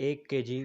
1 kg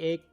1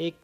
1